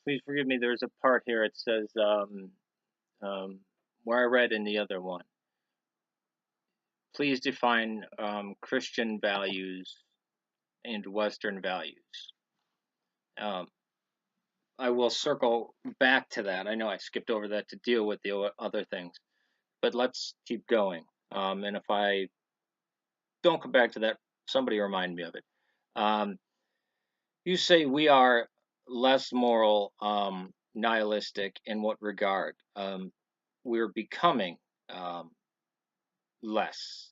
please forgive me. There's a part here. It says um, where I read in the other one. Please define Christian values and Western values. Um, I will circle back to that. I know I skipped over that to deal with the other things, but let's keep going. And if I don't come back to that, somebody remind me of it. Um, you say we are less moral, nihilistic in what regard? We're becoming um, less.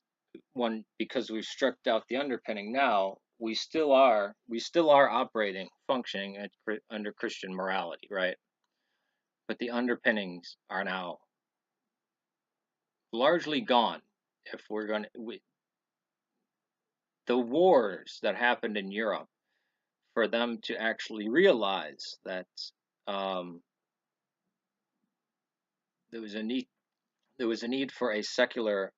One, because we've stripped out the underpinning. Now we still are operating, functioning under Christian morality, right? But the underpinnings are now largely gone. If we're going to, the wars that happened in Europe, for them to actually realize that um, there was a need for a secular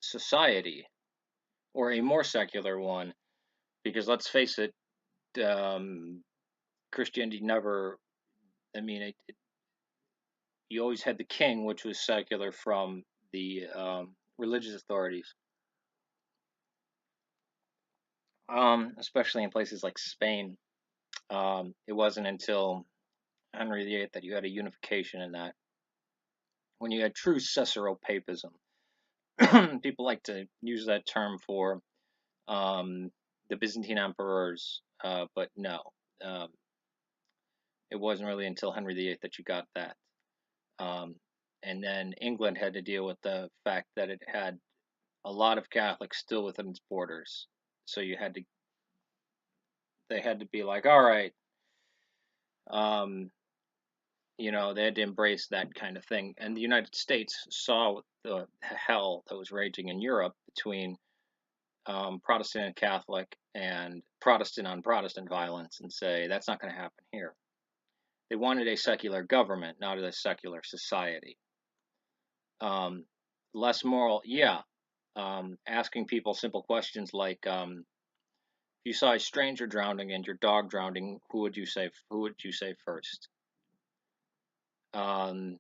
society, or a more secular one, because let's face it, um, Christianity never. I mean, you always had the king, which was secular from the religious authorities, especially in places like Spain. It wasn't until Henry VIII that you had a unification in that. When you had true Caesaropapism, people like to use that term for the Byzantine emperors, but no, um, it wasn't really until Henry VIII that you got that. Um, and then England had to deal with the fact that it had a lot of Catholics still within its borders. So they had to be like, all right, um, they had to embrace that kind of thing. And the United States saw the hell that was raging in Europe between Protestant and Catholic and Protestant on Protestant violence, and say that's not going to happen here. They wanted a secular government, not a secular society. Um, Less moral, yeah. Asking people simple questions like, if you saw a stranger drowning and your dog drowning, who would you say? Who would you say first? Um,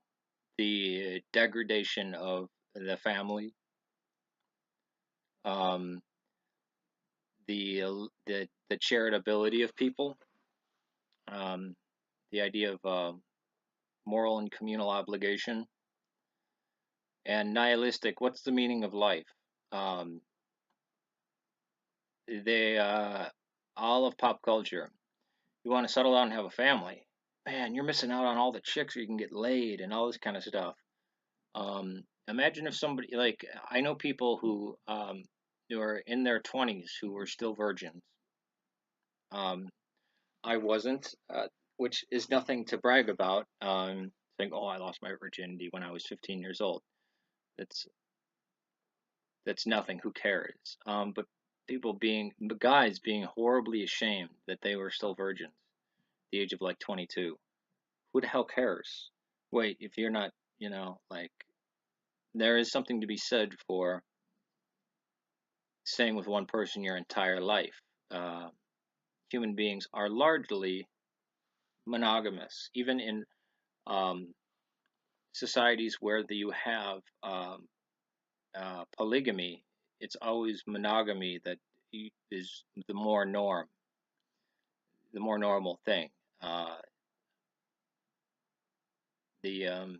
the degradation of the family, um, the charitability of people, um, the idea of moral and communal obligation, and nihilistic. What's the meaning of life? Um, they all of pop culture. You want to settle down and have a family, man, you're missing out on all the chicks you can get laid and all this kind of stuff. Imagine if somebody, like, I know people who are in their 20s who were still virgins. Um, I wasn't, which is nothing to brag about. Saying, "Oh, I lost my virginity when I was 15 years old." That's that's nothing. Who cares? But guys being horribly ashamed that they were still virgins at the age of like 22. Who the hell cares? Wait, if you're not, like, there is something to be said for staying with one person your entire life. Uh, Human beings are largely monogamous, even in um, societies where you have polygamy. It's always monogamy that is the more normal thing. Uh, the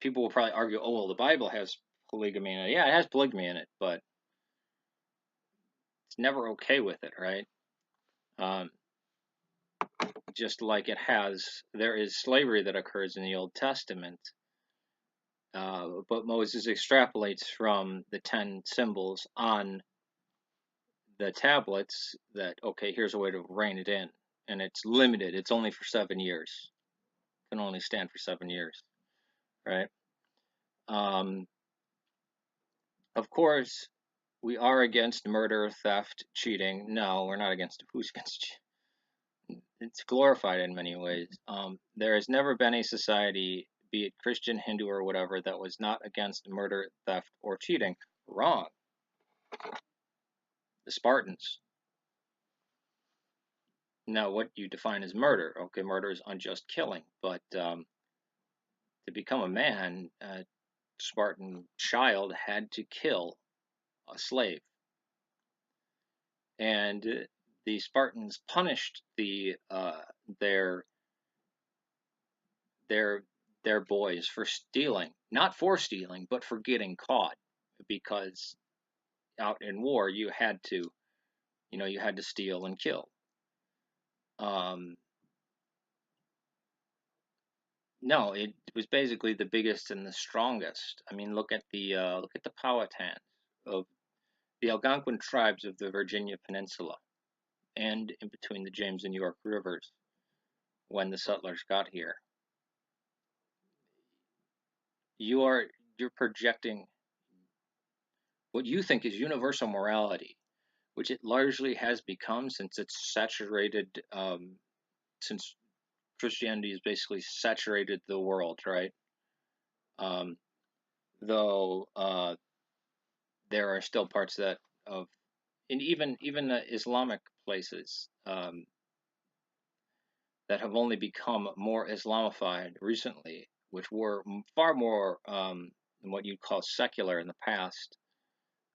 People will probably argue, oh well, the Bible has polygamy in it. Yeah, it has polygamy in it, but it's never okay with it, right? Um, just like there is slavery that occurs in the Old Testament, but Moses extrapolates from the 10 symbols on the tablets that, okay, here's a way to rein it in. And it's limited. It's only for 7 years. It can only stand for 7 years, right? Um, of course, we are against murder, theft, cheating. No, we're not against. Who's against? It's glorified in many ways. There has never been a society, be it Christian, Hindu, or whatever, that was not against murder, theft, or cheating. Wrong. The Spartans. Now, what you define as murder? Okay, murder is unjust killing, but to become a man, a Spartan child had to kill a slave, and the Spartans punished their their their boys for stealing, not for stealing, but for getting caught, because out in war you had to steal and kill. Um, no, it was basically the biggest and the strongest. I mean, look at the Powhatans of the Algonquin tribes of the Virginia Peninsula and in between the James and York rivers when the settlers got here. You are you're projecting what you think is universal morality, which it largely has become since it's saturated, since Christianity has basically saturated the world, right? Um, though there are still parts of, and even the Islamic places that have only become more Islamified recently, which were far more than what you'd call secular in the past,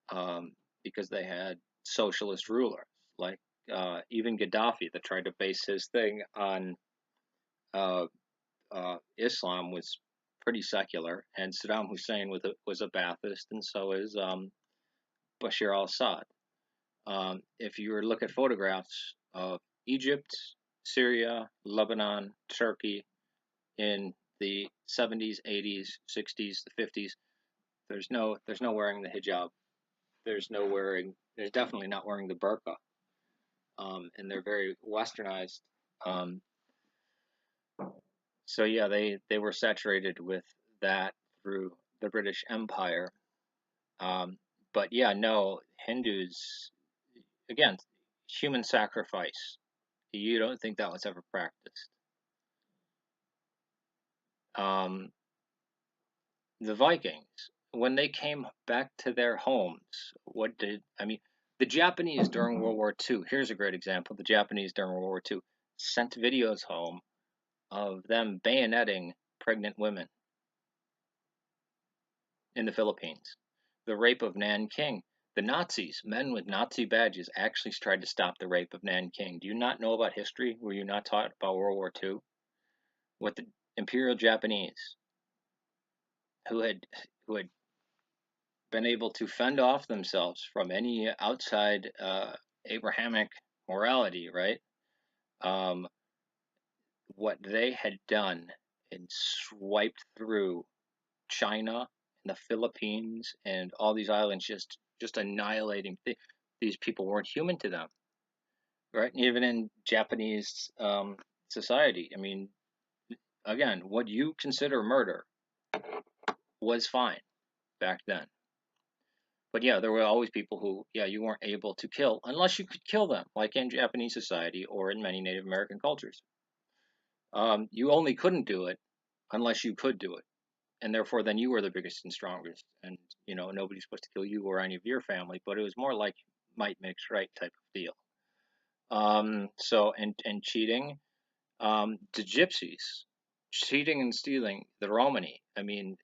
um, because they had socialist rulers like even Gaddafi, that tried to base his thing on uh, Islam, was pretty secular, and Saddam Hussein was a Ba'athist, and so is Bashar al-Assad. If you were to look at photographs of Egypt, Syria, Lebanon, Turkey in the 70s, 80s, 60s, the 50s, there's no wearing the hijab. There's definitely not wearing the burqa. And they're very westernized. Um, so yeah, they were saturated with that through the British Empire. Um, but yeah, no, Hindus, again, human sacrifice. You don't think that was ever practiced? Um, the Vikings, when they came back to their homes, what did I mean? The Japanese during World War II. Here's a great example. The Japanese during World War II sent videos home of them bayoneting pregnant women in the Philippines. The rape of Nanking. The Nazis, men with Nazi badges, actually tried to stop the rape of Nanking. Do you not know about history? Were you not taught about World War II? What the Imperial Japanese, who had who had been able to fend off themselves from any outside Abrahamic morality, right? Um, what they had done and swiped through China and the Philippines and all these islands, just annihilating. These people weren't human to them, right? Even in Japanese society, I mean, again, what you consider murder was fine back then. But yeah, there were always people who, yeah, you weren't able to kill unless you could kill them, like in Japanese society or in many Native American cultures. You only couldn't do it unless you could do it, and therefore then you were the biggest and strongest, and nobody's supposed to kill you or any of your family. But it was more like might makes right type of deal. So and cheating, the gypsies, cheating and stealing, the Romani. I mean,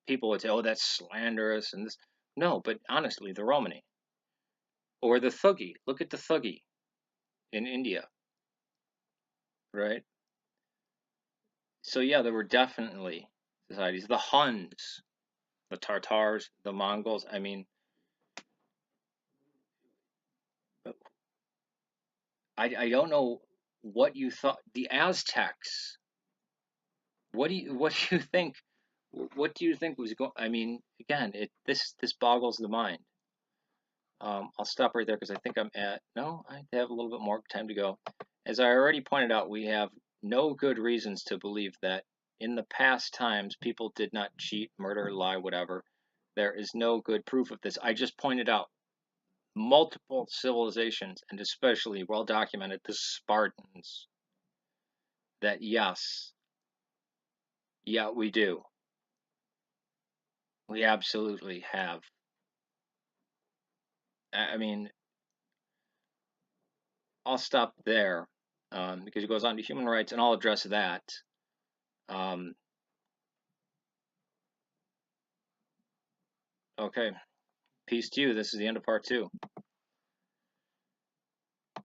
people would say, "Oh, that's slanderous," and this. No, but honestly, the Romani or the Thuggee. Look at the Thuggee in India, right? So yeah, there were definitely societies. The Huns, the Tartars, the Mongols. I mean, I don't know what you thought. The Aztecs. What do you think? What do you think was going? I mean, again, this boggles the mind. I'll stop right there because I think I'm at. No, I have a little bit more time to go. As I already pointed out, we have no good reasons to believe that in the past times people did not cheat, murder, lie, whatever. There is no good proof of this. I just pointed out multiple civilizations, and especially well documented the Spartans, that yes, yeah, we do. We absolutely have. I mean, I'll stop there. because he goes on to human rights, and I'll address that. Okay, peace to you. This is the end of part 2.